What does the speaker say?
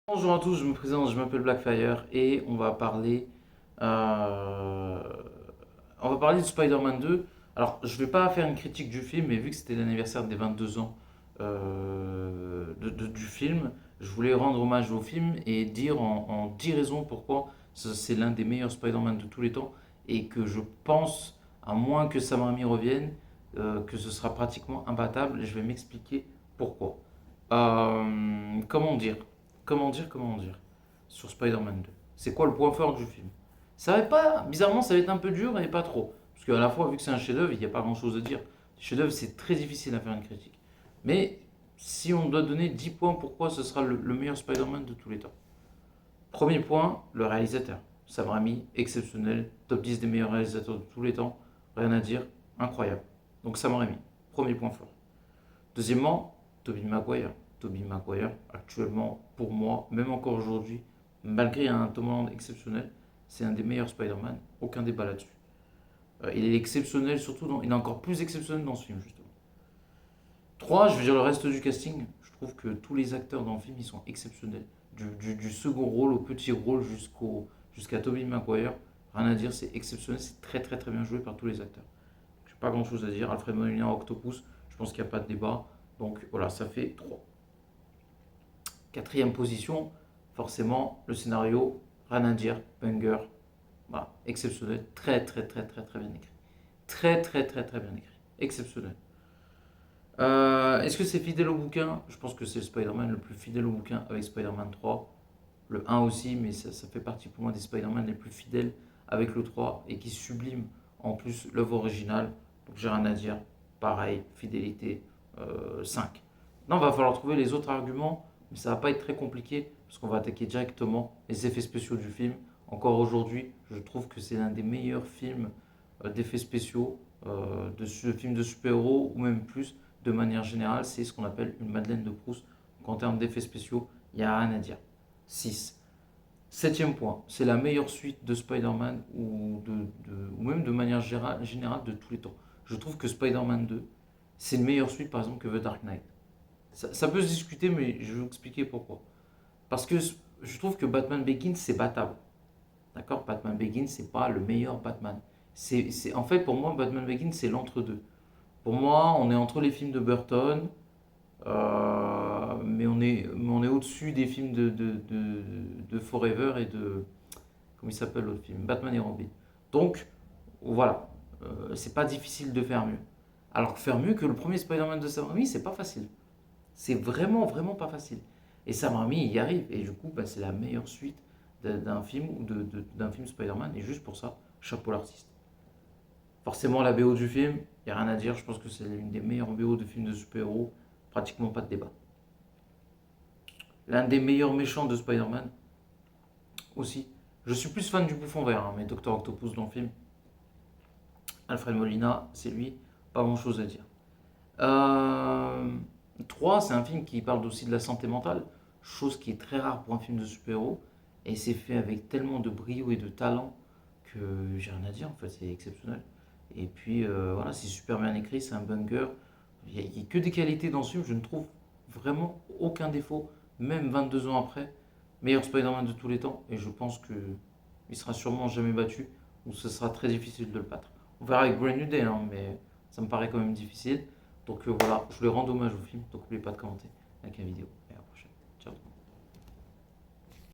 Bonjour à tous, je me présente, je m'appelle Blackfire et euh, on va parler de Spider-Man 2. Alors, je vais pas faire une critique du film, mais vu que c'était l'anniversaire des 22 ans du film, je voulais rendre hommage au film et dire en 10 raisons pourquoi c'est l'un des meilleurs Spider-Man de tous les temps et que je pense, à moins que Sam Raimi revienne, que ce sera pratiquement imbattable et je vais m'expliquer pourquoi. Comment dire? Comment dire sur Spider-Man 2. C'est quoi le point fort du film? Ça va être pas, bizarrement, ça va être un peu dur et pas trop. Parce qu'à la fois, vu que c'est un chef-d'œuvre, il n'y a pas grand-chose à dire. Chef-d'œuvre, c'est très difficile à faire une critique. Mais si on doit donner 10 points pourquoi ce sera le meilleur Spider-Man de tous les temps. Premier point, le réalisateur. Sam Raimi, exceptionnel, top 10 des meilleurs réalisateurs de tous les temps. Rien à dire, incroyable. Donc Sam Raimi, premier point fort. Deuxièmement, Tobey Maguire. Tobey Maguire, actuellement, pour moi, même encore aujourd'hui, malgré un Tom Holland exceptionnel, c'est un des meilleurs Spider-Man, aucun débat là-dessus. Il est exceptionnel, il est encore plus exceptionnel dans ce film, justement. 3, je veux dire le reste du casting, je trouve que tous les acteurs dans le film, ils sont exceptionnels. Du second rôle au petit rôle jusqu'à Tobey Maguire, rien à dire, c'est exceptionnel, c'est très très très bien joué par tous les acteurs. J'ai pas grand chose à dire. Alfred Molina Octopus, je pense qu'il n'y a pas de débat. Donc voilà, ça fait 3. Quatrième position, forcément, le scénario, rien à dire, banger, voilà, exceptionnel, très très très très très bien écrit. Très très très très bien écrit, exceptionnel. Est-ce que c'est fidèle au bouquin? Je pense que c'est le Spider-Man le plus fidèle au bouquin avec Spider-Man 3. Le 1 aussi, mais ça fait partie pour moi des Spider-Man les plus fidèles avec le 3 et qui sublime en plus l'œuvre originale. Donc j'ai rien à dire. Pareil, fidélité 5. Maintenant, il va falloir trouver les autres arguments, mais ça va pas être très compliqué parce qu'on va attaquer directement les effets spéciaux du film. Encore aujourd'hui, je trouve que c'est l'un des meilleurs films d'effets spéciaux, de films de super-héros ou même plus de manière générale. C'est ce qu'on appelle une Madeleine de Proust. Donc en termes d'effets spéciaux, il n'y a rien à dire. 6. Septième point, c'est la meilleure suite de Spider-Man ou même de manière générale de tous les temps. Je trouve que Spider-Man 2, c'est une meilleure suite par exemple que The Dark Knight. Ça peut se discuter, mais je vais vous expliquer pourquoi. Parce que je trouve que Batman Begins, c'est battable. D'accord? Batman Begins, c'est pas le meilleur Batman. En fait, pour moi, Batman Begins, c'est l'entre-deux. Pour moi, on est entre les films de Burton, mais on est au-dessus des films de Forever et de. Comment il s'appelle l'autre film? Batman et Robin. Donc, voilà. C'est pas difficile de faire mieux. Alors que faire mieux que le premier Spider-Man de Sam Raimi, c'est pas facile. C'est vraiment, vraiment pas facile. Et Sam Raimi, il y arrive. Et du coup, bah, c'est la meilleure suite d'un film ou d'un film Spider-Man. Et juste pour ça, chapeau l'artiste. Forcément, la BO du film, il n'y a rien à dire. Je pense que c'est l'une des meilleures BO de films de super-héros. Pratiquement pas de débat. L'un des meilleurs méchants de Spider-Man aussi. Je suis plus fan du bouffon vert, hein, mais Docteur Octopus dans le film, Alfred Molina, c'est lui, pas grand chose à dire. Euh, 3, c'est un film qui parle aussi de la santé mentale, chose qui est très rare pour un film de super-héros, et c'est fait avec tellement de brio et de talent que j'ai rien à dire, en fait, c'est exceptionnel. Et puis voilà, c'est super bien écrit, c'est un banger. Il n'y a que des qualités dans ce film, je ne trouve vraiment aucun défaut, même 22 ans après. Meilleur Spider-Man de tous les temps, et je pense qu'il sera sûrement jamais battu, ou ce sera très difficile de le battre. On verra avec Brand New Day, hein, mais ça me paraît quand même difficile. Donc voilà, je voulais rendre hommage au film, donc n'oubliez pas de commenter avec la vidéo.